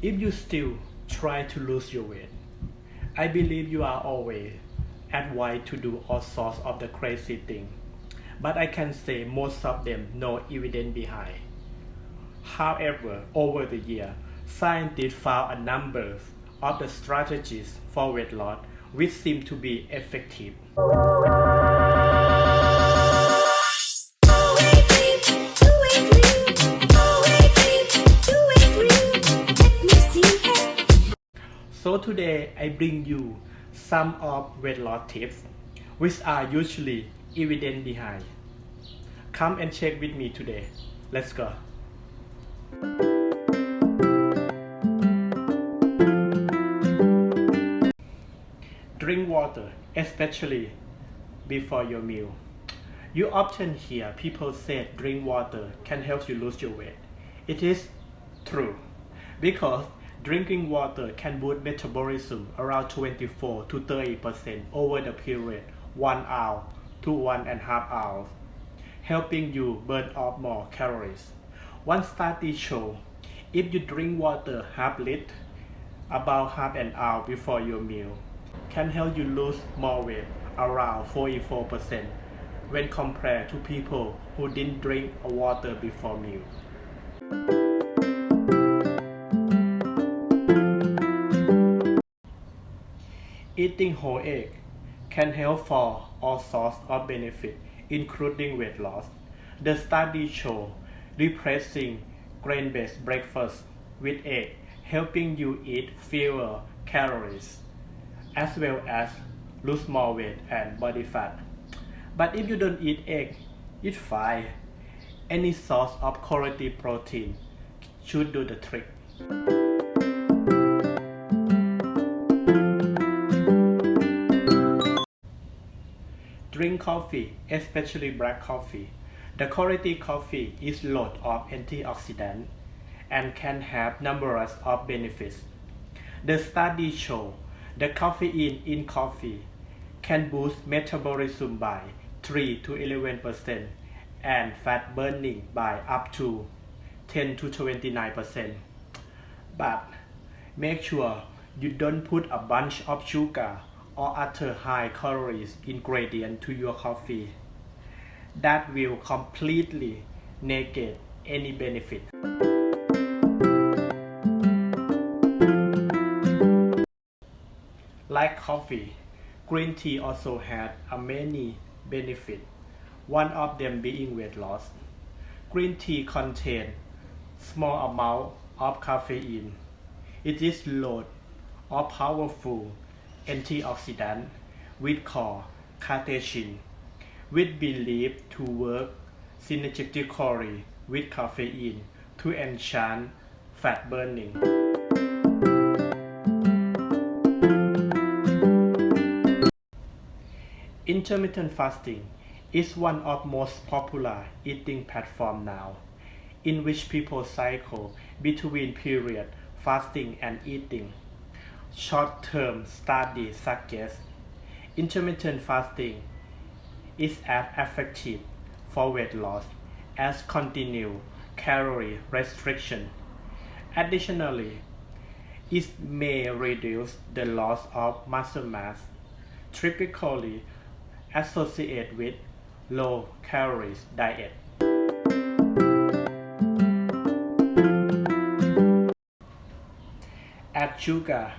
If you still try to lose your weight, I believe you are always advised to do all sorts of the crazy things, but I can say most of them no evidence behind. However, over the year, scientists found a number of the strategies for weight loss which seem to be effective. So today I bring you some of weight loss tips which are usually evidence behind. Come and check with me today. Let's go. Drink water, especially before your meal. You often hear people say drink water can help you lose your weight. It is true because drinking water can boost metabolism around 24 to 30% over the period 1 hour to 1.5 hours, helping you burn off more calories. One study shows if you drink water half liter about half an hour before your meal, can help you lose more weight around 44% when compared to people who didn't drink water before meal. Eating whole egg can help for all sorts of benefits, including weight loss. The study show replacing grain-based breakfast with egg, helping you eat fewer calories, as well as lose more weight and body fat. But if you don't eat egg, it's fine. Any source of quality protein should do the trick. Drink coffee, especially black coffee. The quality coffee is loaded of antioxidants and can have numerous of benefits. The study show the caffeine in coffee can boost metabolism by 3 to 11% and fat burning by up to 10 to 29%. But make sure you don't put a bunch of sugar or other high calories ingredient to your coffee. That will completely negate any benefit. Like coffee, green tea also has many benefits, one of them being weight loss. Green tea contains small amount of caffeine. It is loaded of powerful antioxidant which called catechin, which believed to work synergistically with caffeine to enhance fat burning. Intermittent fasting is one of most popular eating platforms now, in which people cycle between period fasting and eating. Short-term studies suggest intermittent fasting is as effective for weight loss as continued calorie restriction. Additionally, it may reduce the loss of muscle mass, typically associated with low-calorie diet. Add sugar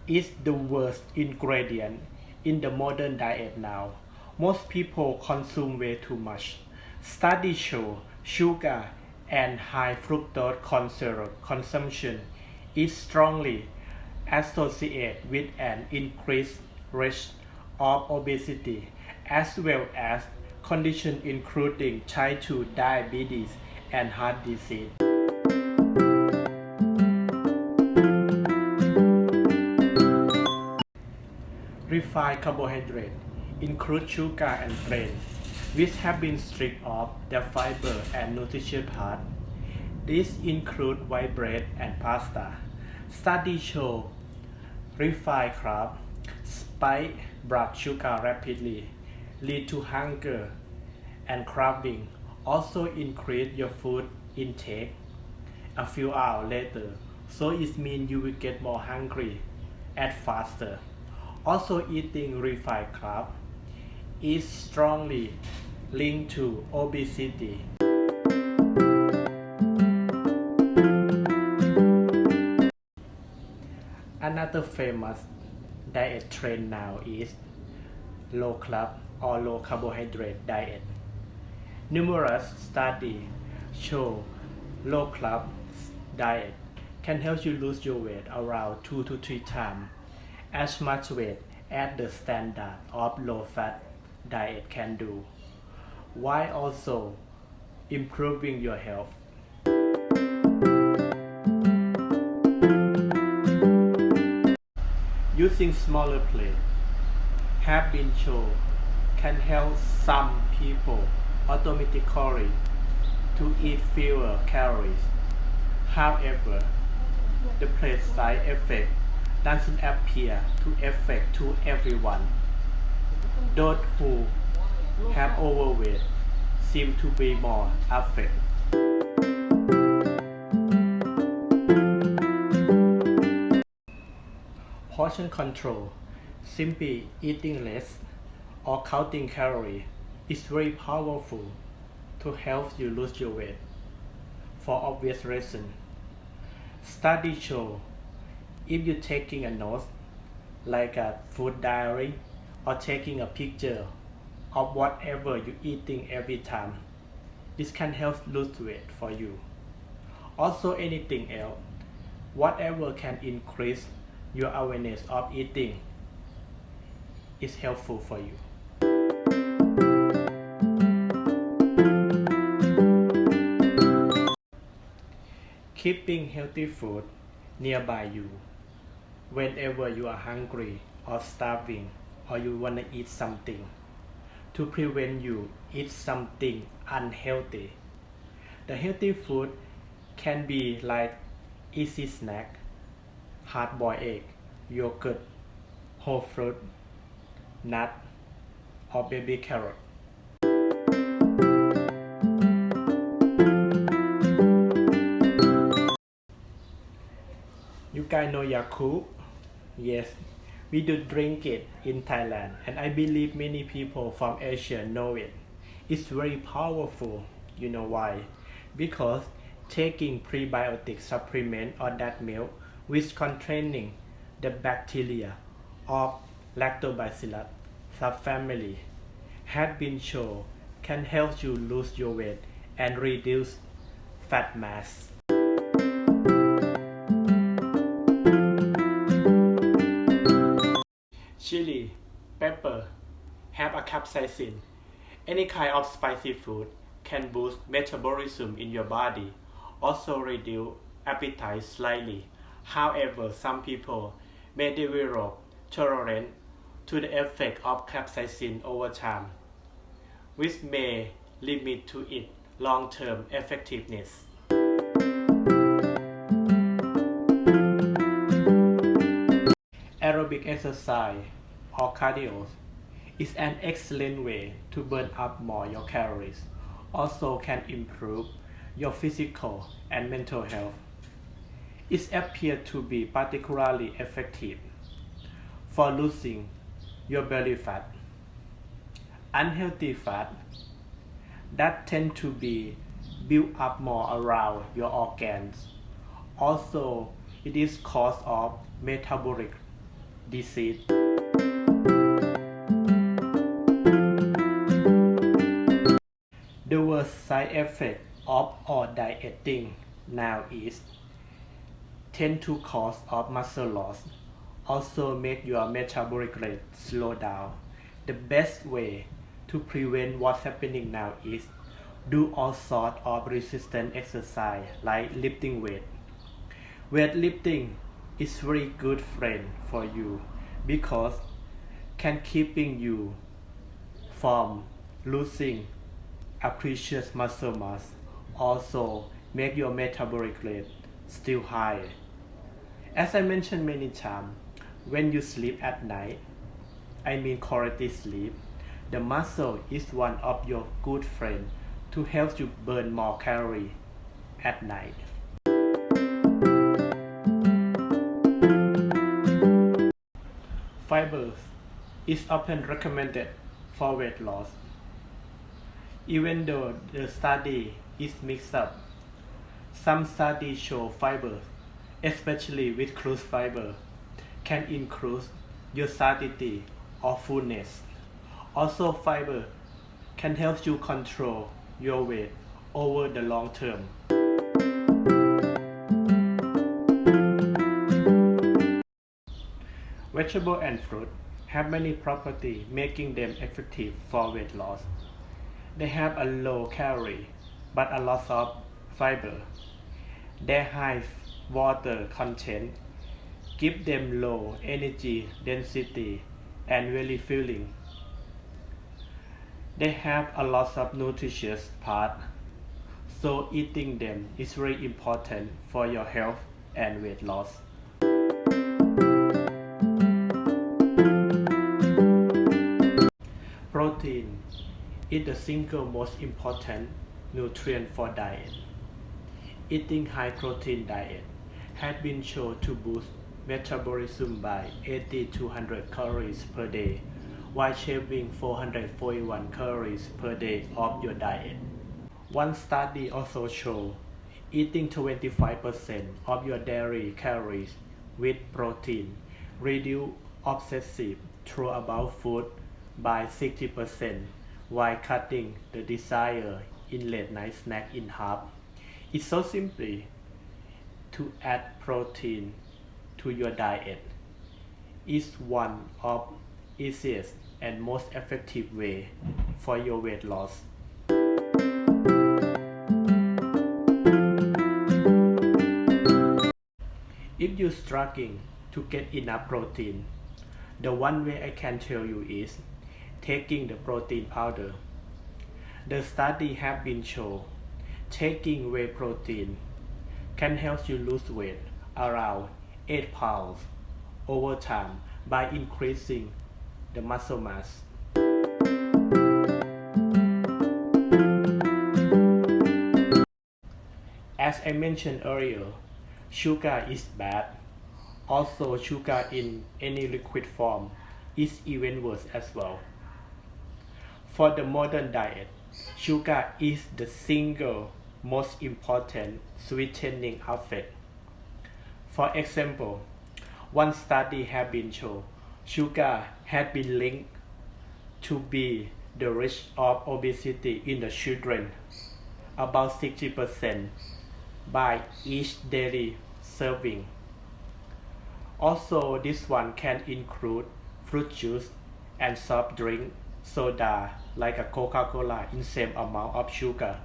is the worst ingredient in the modern diet now. Most people consume way too much. Studies show sugar and high fructose corn syrup consumption is strongly associated with an increased risk of obesity as well as conditions including type 2 diabetes and heart disease. Refined carbohydrates include sugar and grain, which have been stripped of their fiber and nutrition part. These include white bread and pasta. Studies show refined carbs spike blood sugar rapidly, lead to hunger and craving. Also increase your food intake a few hours later, so it means you will get more hungry and faster. Also, eating refined carb is strongly linked to obesity. Another famous diet trend now is low carb or low carbohydrate diet. Numerous studies show low carb diet can help you lose your weight around 2 to 3 times as much weight as the standard of low fat diet can do, while also improving your health. Using smaller plates have been shown can help some people automatically to eat fewer calories. However, the plate side effect doesn't appear to affect to everyone. Those who have overweight seem to be more affected. Portion control, simply eating less or counting calories, is very powerful to help you lose your weight for obvious reasons. Studies show if you're taking a note like a food diary or taking a picture of whatever you're eating every time, this can help lose weight for you. Also, anything else, whatever can increase your awareness of eating is helpful for you. Keeping healthy food nearby you whenever you are hungry or starving or you want to eat something to prevent you eat something unhealthy. The healthy food can be like easy snack, hard-boiled egg, yogurt, whole fruit, nut, or baby carrot. You guys know Yakult? Yes, we do drink it in Thailand, and I believe many people from Asia know it. It's very powerful. You know why? Because taking prebiotic supplement or that milk which containing the bacteria of lactobacillus subfamily had been shown can help you lose your weight and reduce fat mass. Chili, pepper have a capsaicin. Any kind of spicy food can boost metabolism in your body, also reduce appetite slightly. However, some people may develop tolerance to the effect of capsaicin over time, which may limit to its long-term effectiveness. Aerobic exercise or cardio is an excellent way to burn up more your calories. Also can improve your physical and mental health. It appears to be particularly effective for losing your belly fat. Unhealthy fat that tend to be built up more around your organs. Also, it is cause of metabolic disease. The worst side effect of all dieting now is tend to cause of muscle loss, also make your metabolic rate slow down. The best way to prevent what's happening now is do all sorts of resistance exercise like lifting weight. Weightlifting is very good friend for you because can keeping you from losing a precious muscle mass, also make your metabolic rate still high. As I mentioned many times, when you sleep at night, I mean quality sleep, the muscle is one of your good friends to help you burn more calories at night. Fiber is often recommended for weight loss. Even though the study is mixed up, some studies show fiber, especially with crude fiber, can increase your satiety or fullness. Also, fiber can help you control your weight over the long term. Vegetables and fruit have many properties making them effective for weight loss. They have a low calorie but a lot of fiber. Their high water content give them low energy density and very filling. They have a lot of nutritious parts, so eating them is very important for your health and weight loss. Protein is the single most important nutrient for diet. Eating high protein diet has been shown to boost metabolism by 80 to 100 calories per day, while shaving 441 calories per day of your diet. One study also showed eating 25% of your daily calories with protein reduce obsessive thought about food by 60%, while cutting the desire in late night snack in half. It's so simple to add protein to your diet. It's one of easiest and most effective way for your weight loss. If you're struggling to get enough protein, the one way I can tell you is taking the protein powder. The study have been shown taking whey protein can help you lose weight around 8 pounds over time by increasing the muscle mass. As I mentioned earlier, sugar is bad. Also, sugar in any liquid form is even worse as well. For the modern diet, sugar is the single most important sweetening effect. For example, one study has been shown sugar has been linked to be the risk of obesity in the children, about 60% by each daily serving. Also, this one can include fruit juice and soft drink, soda like a Coca-Cola in same amount of sugar.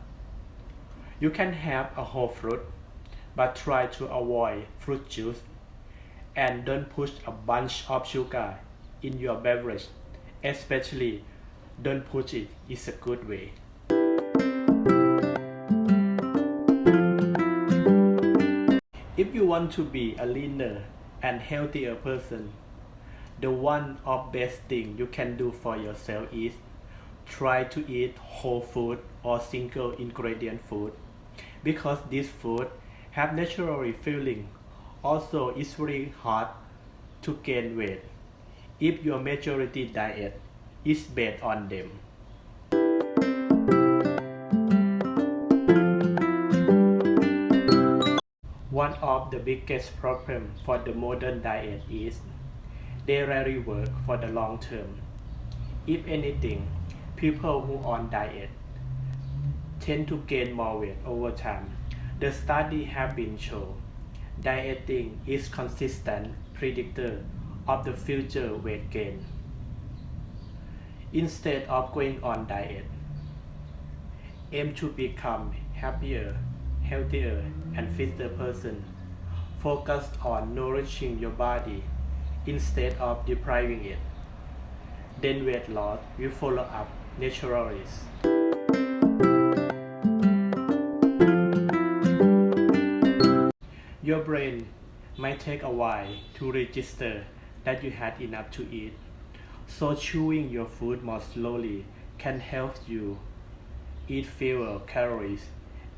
You can have a whole fruit, but try to avoid fruit juice and don't put a bunch of sugar in your beverage, especially don't put it is a good way. If you want to be a leaner and healthier person, the one of best thing you can do for yourself is try to eat whole food or single ingredient food, because this food have naturally filling. Also, it's very hard to gain weight if your majority diet is based on them. One of the biggest problems for the modern diet is they rarely work for the long term. If anything, people who on diet tend to gain more weight over time. The study have been shown dieting is consistent predictor of the future weight gain. Instead of going on diet, aim to become happier, healthier and fitter person. Focus on nourishing your body instead of depriving it. Then weight loss will follow up naturally. Your brain might take a while to register that you had enough to eat, so chewing your food more slowly can help you eat fewer calories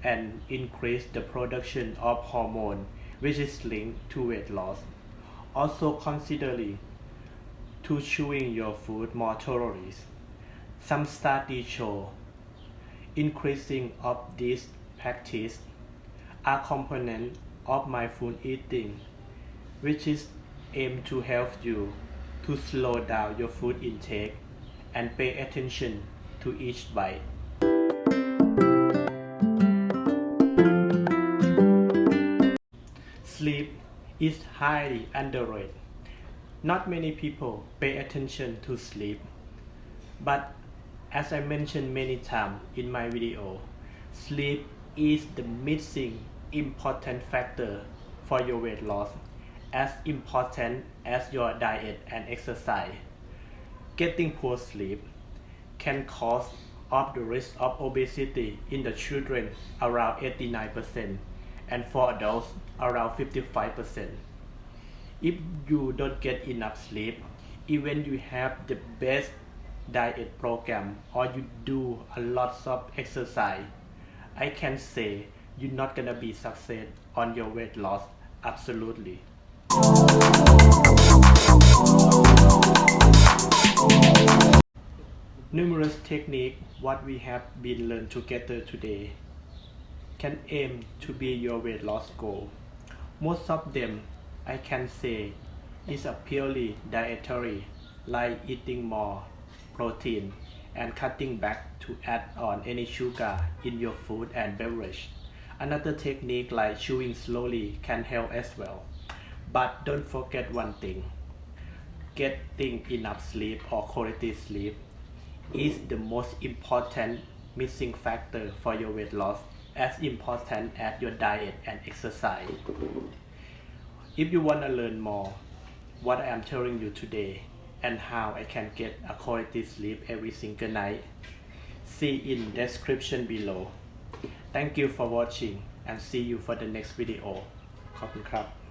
and increase the production of hormone which is linked to weight loss. Also, considering to chewing your food more thoroughly. Some studies show increasing of this practice are components of mindful eating, which is aimed to help you to slow down your food intake and pay attention to each bite. Sleep is highly underrated. Not many people pay attention to sleep, but as I mentioned many times in my video, sleep is the missing important factor for your weight loss, as important as your diet and exercise. Getting poor sleep can cause of the risk of obesity in the children around 89% and for adults around 55%. If you don't get enough sleep, even you have the best diet program or you do a lot of exercise, I can say you're not gonna be success on your weight loss. Absolutely. Numerous techniques what we have been learned together today can aim to be your weight loss goal. Most of them I can say is a purely dietary, like eating more protein and cutting back to add on any sugar in your food and beverage. Another technique like chewing slowly can help as well. But don't forget one thing. Getting enough sleep or quality sleep is the most important missing factor for your weight loss, as important as your diet and exercise. If you want to learn more what I am telling you today and how I can get a quality sleep every single night, see in description below. Thank you for watching and see you for the next video. ขอบคุณครับ